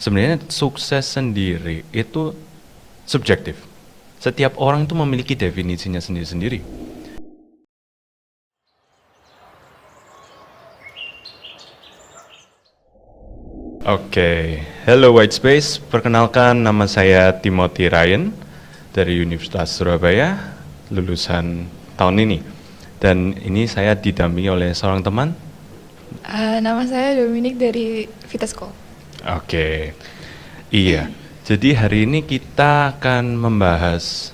Sebenarnya sukses sendiri itu subjektif. Setiap orang itu memiliki definisinya sendiri-sendiri. Oke, hello White Space. Perkenalkan, nama saya Timothy Ryan dari Universitas Surabaya, lulusan tahun ini. Dan ini saya didampingi oleh seorang teman. Nama saya Dominic dari Vitasco. Oke, iya. Jadi hari ini kita akan membahas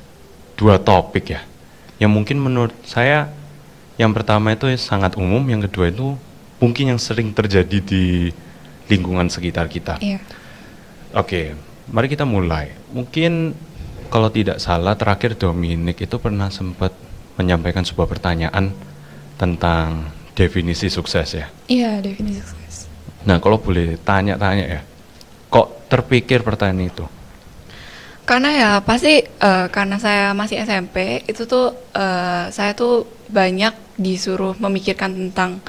dua topik ya, yang mungkin menurut saya yang pertama itu sangat umum, yang kedua itu mungkin yang sering terjadi di lingkungan sekitar kita. Iya. Oke, mari kita mulai. Mungkin kalau tidak salah terakhir Dominic itu pernah sempat menyampaikan sebuah pertanyaan tentang definisi sukses ya. Iya, definisi sukses. Nah, kalau boleh tanya-tanya ya, kok terpikir pertanyaan itu? Karena ya pasti karena saya masih SMP itu tuh saya tuh banyak disuruh memikirkan tentang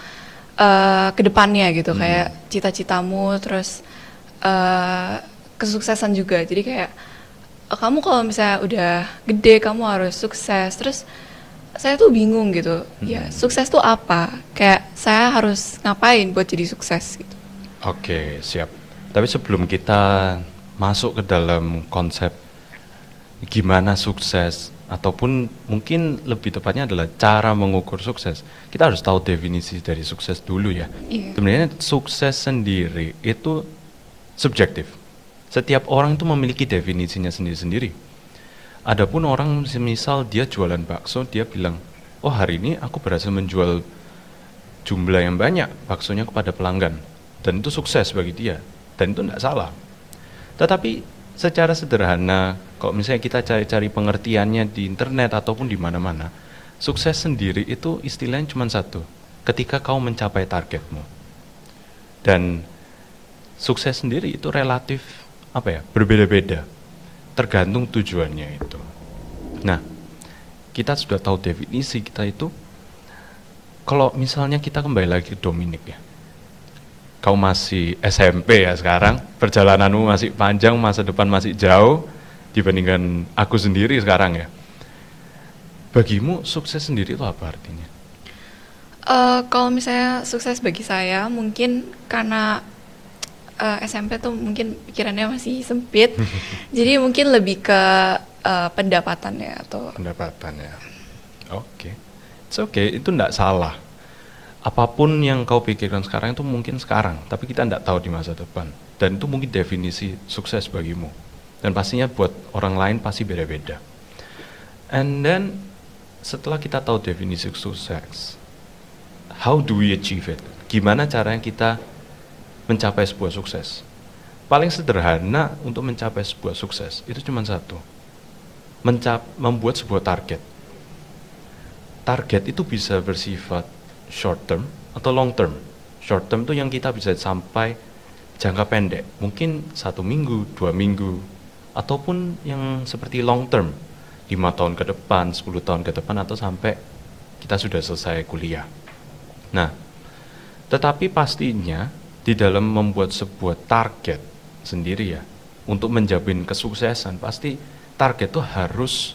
kedepannya gitu, kayak cita-citamu, terus kesuksesan juga. Jadi kayak kamu kalau misalnya udah gede kamu harus sukses. Terus saya tuh bingung gitu. Ya, sukses tuh apa? Kayak saya harus ngapain buat jadi sukses gitu. Oke, siap. Tapi sebelum kita masuk ke dalam konsep gimana sukses, ataupun mungkin lebih tepatnya adalah cara mengukur sukses, kita harus tahu definisi dari sukses dulu ya. Iya. Sebenarnya sukses sendiri itu subjektif. Setiap orang itu memiliki definisinya sendiri-sendiri. Adapun orang semisal dia jualan bakso, dia bilang, oh hari ini aku berhasil menjual jumlah yang banyak baksonya kepada pelanggan. Dan itu sukses bagi dia. Dan itu tidak salah. Tetapi secara sederhana, kalau misalnya kita cari-cari pengertiannya di internet ataupun di mana-mana, sukses sendiri itu istilahnya cuma satu, ketika kau mencapai targetmu. Dan sukses sendiri itu relatif berbeda-beda, tergantung tujuannya itu. Nah, kita sudah tahu definisi kita itu. Kalau misalnya kita kembali lagi ke Dominic ya, kau masih SMP ya sekarang, perjalananmu masih panjang, masa depan masih jauh dibandingkan aku sendiri sekarang ya. Bagimu sukses sendiri itu apa artinya? Kalau misalnya sukses bagi saya, mungkin karena SMP tuh mungkin pikirannya masih sempit, jadi mungkin lebih ke pendapatannya atau Pendapatan ya. Oke. It's okay, itu tidak salah. Apapun yang kau pikirkan sekarang itu mungkin sekarang, tapi kita tidak tahu di masa depan. Dan itu mungkin definisi sukses bagimu. Dan pastinya buat orang lain pasti beda-beda. And then setelah kita tahu definisi sukses, how do we achieve it? Gimana caranya kita mencapai sebuah sukses? Paling sederhana untuk mencapai sebuah sukses itu cuma satu, membuat sebuah target. Target itu bisa bersifat short term atau long term. Short term itu yang kita bisa sampai jangka pendek, mungkin 1 minggu, 2 minggu, ataupun yang seperti long term, 5 tahun ke depan, 10 tahun ke depan, atau sampai kita sudah selesai kuliah. Nah, tetapi pastinya di dalam membuat sebuah target sendiri ya, untuk menjamin kesuksesan, pasti target itu harus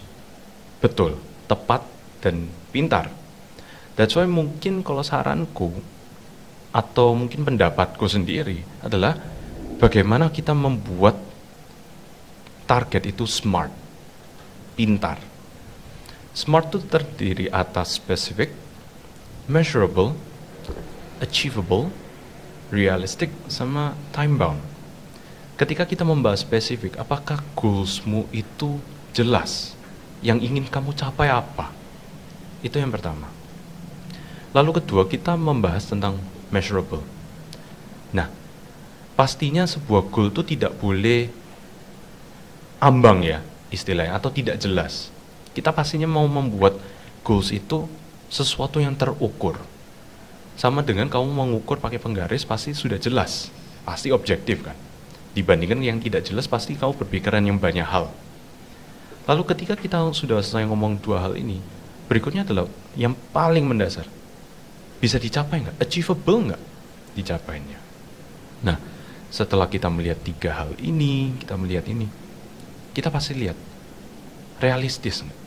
betul, tepat, dan pintar. That's why mungkin kalau saranku atau mungkin pendapatku sendiri adalah bagaimana kita membuat target itu smart, pintar. Smart itu terdiri atas specific, measurable, achievable, realistic, sama time bound. Ketika kita membahas spesifik, apakah goalsmu itu jelas? Yang ingin kamu capai apa? Itu yang pertama. Lalu kedua, kita membahas tentang measurable. Nah, pastinya sebuah goal itu tidak boleh ambang ya istilahnya, atau tidak jelas. Kita pastinya mau membuat goals itu sesuatu yang terukur. Sama dengan kamu mengukur pakai penggaris, pasti sudah jelas, pasti objektif kan. Dibandingkan yang tidak jelas, pasti kamu berpikiran yang banyak hal. Lalu ketika kita sudah selesai ngomong dua hal ini, berikutnya adalah yang paling mendasar. Bisa dicapai nggak? Achievable nggak dicapainya? Nah, setelah kita melihat 3 hal ini, kita melihat ini, kita pasti lihat realistis nggak?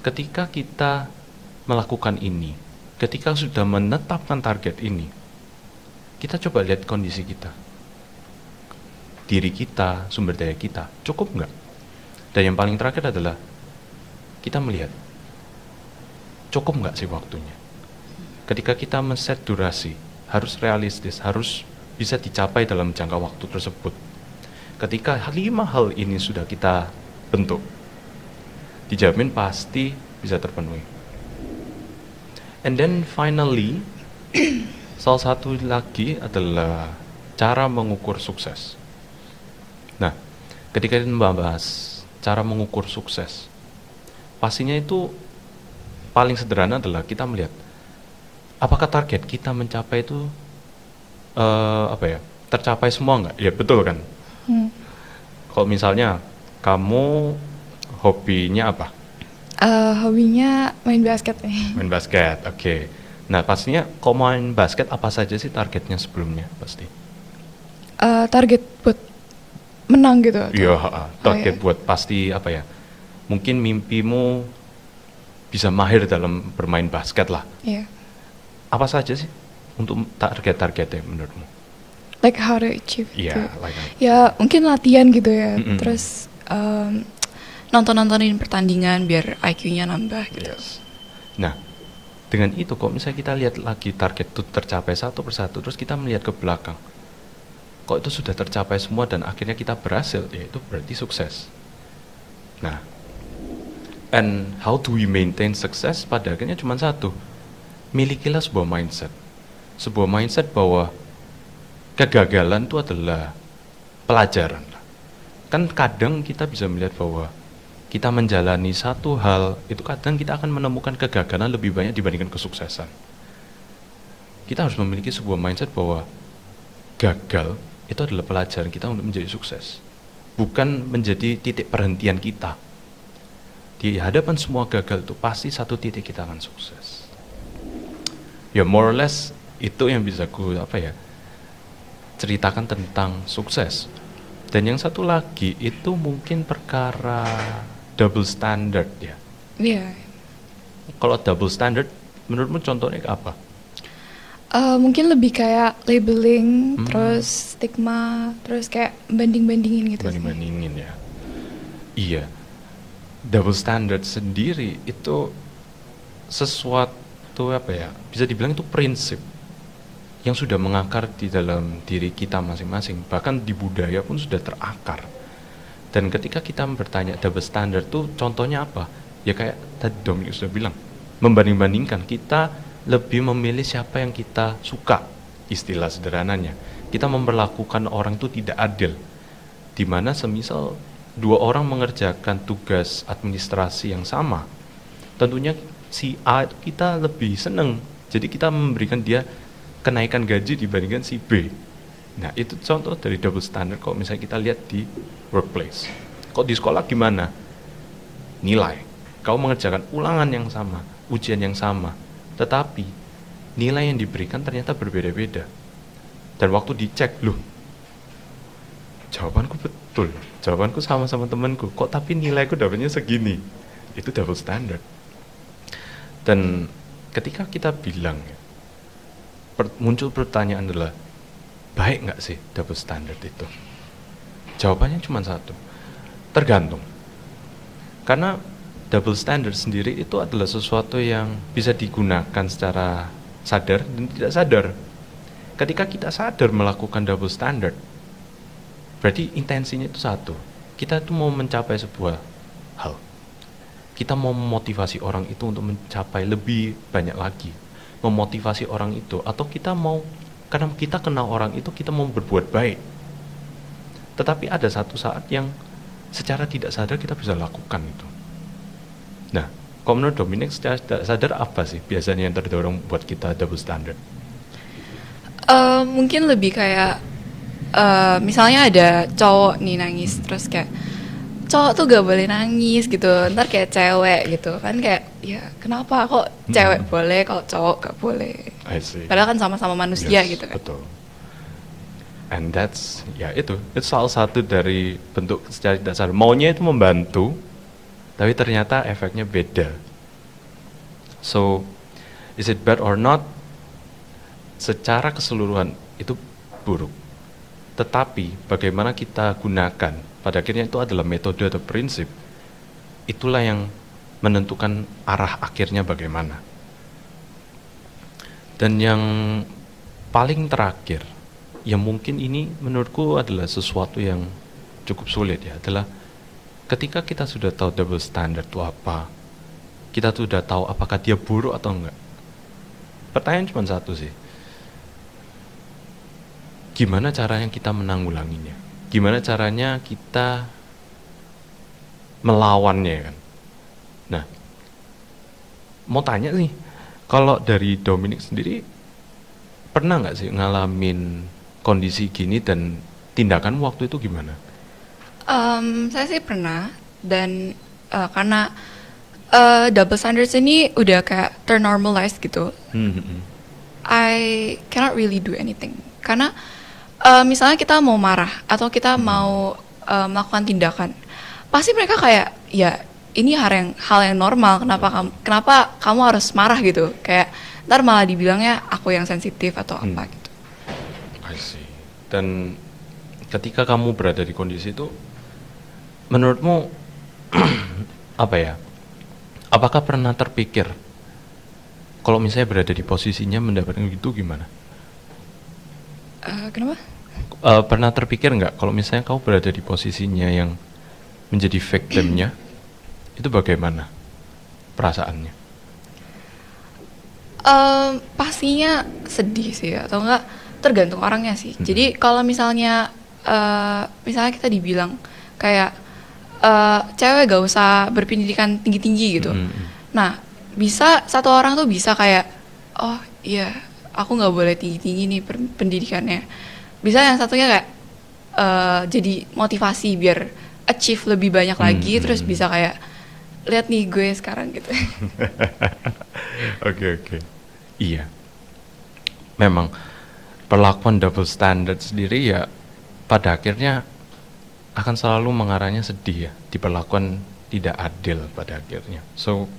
Ketika kita melakukan ini, ketika sudah menetapkan target ini, kita coba lihat kondisi kita, diri kita, sumber daya kita, cukup nggak? Dan yang paling terakhir adalah kita melihat cukup nggak sih waktunya. Ketika kita men-set durasi, harus realistis, harus bisa dicapai dalam jangka waktu tersebut. Ketika 5 hal ini sudah kita bentuk, dijamin pasti bisa terpenuhi. And then finally, salah satu lagi adalah cara mengukur sukses. Nah, ketika kita membahas cara mengukur sukses, pastinya itu paling sederhana adalah kita melihat apakah target kita mencapai itu tercapai semua nggak? Ya betul kan. Kalau misalnya kamu hobinya apa? Hobinya main basket nih. Main basket, oke. Nah pastinya kalau main basket apa saja sih targetnya sebelumnya pasti? Target buat menang gitu. Iya, target iya. buat pasti apa ya? Mungkin mimpimu bisa mahir dalam bermain basket lah. Iya. Apa saja sih untuk target-targetnya menurutmu? Like how to achieve Iya, itu. like that. Ya mungkin latihan gitu ya. Mm-mm. Terus Nonton-nontonin pertandingan biar IQ-nya nambah gitu. Yes. Nah, dengan itu kok misalnya kita lihat lagi target itu tercapai satu persatu, terus kita melihat ke belakang, kok itu sudah tercapai semua dan akhirnya kita berhasil, ya itu berarti sukses. Nah, and how do we maintain success? Pada akhirnya cuma satu, milikilah sebuah mindset bahwa kegagalan itu adalah pelajaran. Kan kadang kita bisa melihat bahwa kita menjalani satu hal, itu kadang kita akan menemukan kegagalan lebih banyak dibandingkan kesuksesan. Kita harus memiliki sebuah mindset bahwa gagal itu adalah pelajaran kita untuk menjadi sukses. Bukan menjadi titik perhentian kita. Di hadapan semua gagal itu pasti satu titik kita akan sukses. Ya more or less itu yang bisa ceritakan tentang sukses. Dan yang satu lagi itu mungkin perkara double standard ya. Iya. Kalau double standard, menurutmu contohnya apa? Mungkin lebih kayak labeling, terus stigma, terus kayak banding-bandingin gitu sih. Banding-bandingin ya. Iya. Double standard sendiri itu sesuatu bisa dibilang itu prinsip yang sudah mengakar di dalam diri kita masing-masing, bahkan di budaya pun sudah terakar. Dan ketika kita bertanya double standard tuh contohnya apa? Ya kayak tadi Dominic sudah bilang, membanding-bandingkan, kita lebih memilih siapa yang kita suka, istilah sederhananya. Kita memperlakukan orang itu tidak adil, dimana semisal 2 orang mengerjakan tugas administrasi yang sama, tentunya si A itu kita lebih seneng, jadi kita memberikan dia kenaikan gaji dibandingkan si B. Nah itu contoh dari double standard kalau misalnya kita lihat di workplace. Kok di sekolah gimana? Nilai. Kau mengerjakan ulangan yang sama, ujian yang sama, tetapi nilai yang diberikan ternyata berbeda-beda. Dan waktu dicek, loh, jawabanku betul, jawabanku sama-sama temanku, kok tapi nilaiku dapatnya segini. Itu double standard. Dan ketika kita bilang, muncul pertanyaan adalah, baik nggak sih double standard itu? Jawabannya cuma satu, tergantung. Karena double standard sendiri itu adalah sesuatu yang bisa digunakan secara sadar dan tidak sadar. Ketika kita sadar melakukan double standard, berarti intensinya itu satu, kita itu mau mencapai sebuah hal. Kita mau memotivasi orang itu untuk mencapai lebih banyak lagi, memotivasi orang itu, atau kita mau, karena kita kenal orang itu, kita mau berbuat baik. Tetapi ada satu saat yang secara tidak sadar kita bisa lakukan itu. Nah, kalau menurut Dominic, secara tidak sadar apa sih biasanya yang terdorong buat kita double standard? Mungkin lebih kayak misalnya ada cowok nih nangis, terus kayak cowok tuh gak boleh nangis gitu, ntar kayak cewek gitu kan, kayak ya kenapa kok cewek boleh kalau cowok gak boleh? I see. Padahal kan sama-sama manusia Yes, gitu kan. Betul. And that's, ya itu salah satu dari bentuk kecerdasan. Maunya itu membantu, tapi ternyata efeknya beda. So, is it bad or not? Secara keseluruhan itu buruk. Tetapi bagaimana kita gunakan, pada akhirnya itu adalah metode atau prinsip. Itulah yang menentukan arah akhirnya bagaimana. Dan yang paling terakhir, yang mungkin ini menurutku adalah sesuatu yang cukup sulit ya, adalah ketika kita sudah tahu double standard itu apa, kita sudah tahu apakah dia buruk atau enggak. Pertanyaan cuma satu sih, gimana caranya kita menanggulanginya? Gimana caranya kita melawannya kan? Nah, mau tanya nih, kalau dari Dominic sendiri, pernah nggak sih ngalamin kondisi gini dan tindakan waktu itu gimana? Saya sih pernah, dan karena double standards ini udah kayak ternormalized gitu, I cannot really do anything. Karena misalnya kita mau marah atau kita mau melakukan tindakan, pasti mereka kayak, ya ini hal yang normal, kenapa kamu harus marah gitu, kayak ntar malah dibilangnya aku yang sensitif atau apa gitu. I see. Dan ketika kamu berada di kondisi itu, menurutmu apa ya? Apakah pernah terpikir kalau misalnya berada di posisinya mendapatkan gitu gimana? Kenapa? Pernah terpikir nggak kalau misalnya kamu berada di posisinya yang menjadi victimnya, itu bagaimana perasaannya? Pastinya sedih sih, atau enggak, tergantung orangnya sih. Jadi kalau misalnya kita dibilang kayak cewek gak usah berpendidikan tinggi-tinggi gitu. Nah, bisa satu orang tuh bisa kayak, oh iya aku gak boleh tinggi-tinggi nih pendidikannya. Bisa yang satunya kayak jadi motivasi biar achieve lebih banyak lagi, terus bisa kayak, lihat nih gue sekarang gitu. Oke. Iya. Memang perlakuan double standard sendiri ya pada akhirnya akan selalu mengarahnya sedih ya, diperlakukan tidak adil pada akhirnya. So,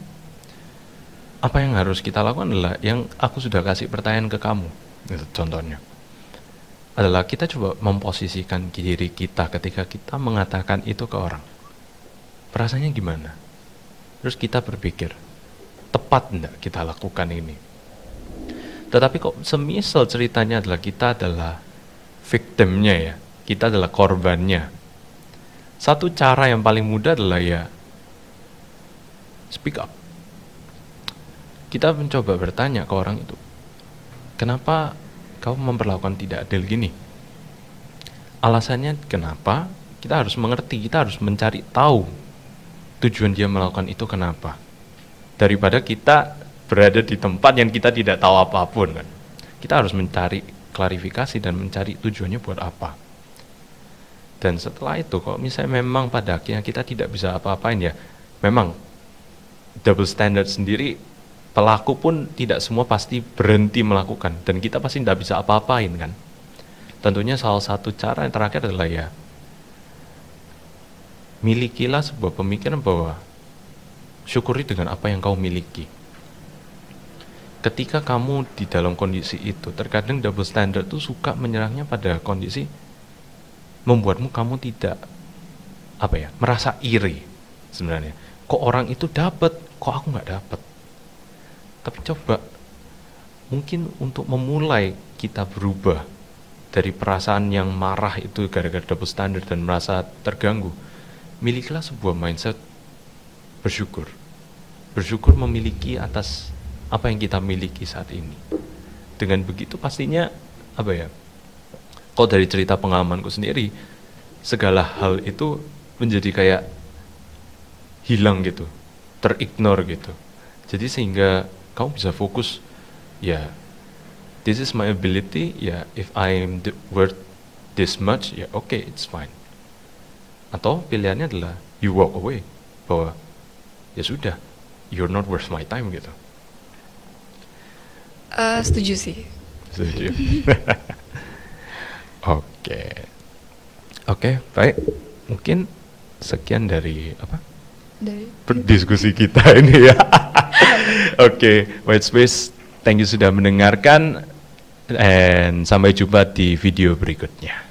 apa yang harus kita lakukan adalah yang aku sudah kasih pertanyaan ke kamu, gitu, contohnya adalah kita coba memposisikan diri kita ketika kita mengatakan itu ke orang. Perasaannya gimana? Terus kita berpikir, tepat enggak kita lakukan ini? Tetapi kok semisal ceritanya adalah kita adalah victimnya ya, kita adalah korbannya. Satu cara yang paling mudah adalah ya speak up. Kita mencoba bertanya ke orang itu, kenapa kamu memperlakukan tidak adil gini? Alasannya kenapa? Kita harus mengerti, kita harus mencari tahu tujuan dia melakukan itu kenapa. Daripada kita berada di tempat yang kita tidak tahu apapun kan. Kita harus mencari klarifikasi dan mencari tujuannya buat apa. Dan setelah itu kalau misalnya memang pada akhirnya kita tidak bisa apa-apain ya, memang double standard sendiri, pelaku pun tidak semua pasti berhenti melakukan dan kita pasti tidak bisa apa-apain kan. Tentunya salah satu cara yang terakhir adalah ya milikilah sebuah pemikiran bahwa syukuri dengan apa yang kau miliki. Ketika kamu di dalam kondisi itu, terkadang double standard itu suka menyerangnya pada kondisi membuatmu kamu tidak merasa iri sebenarnya. Kok orang itu dapat, kok aku nggak dapat? Tapi coba mungkin untuk memulai kita berubah dari perasaan yang marah itu gara-gara double standard dan merasa terganggu, milikilah sebuah mindset bersyukur. Bersyukur memiliki atas apa yang kita miliki saat ini. Dengan begitu pastinya kalau dari cerita pengalamanku sendiri, segala hal itu menjadi kayak hilang gitu, terignore gitu. Jadi sehingga kamu bisa fokus, ya this is my ability, ya if I'm worth this much, ya okay, it's fine. Atau pilihannya adalah you walk away, bahwa ya sudah, you're not worth my time gitu. Setuju sih. Setuju. Oke. Oke, baik. Mungkin sekian dari apa? Dari Diskusi kita ini ya. Oke, White Space, thank you sudah mendengarkan, dan sampai jumpa di video berikutnya.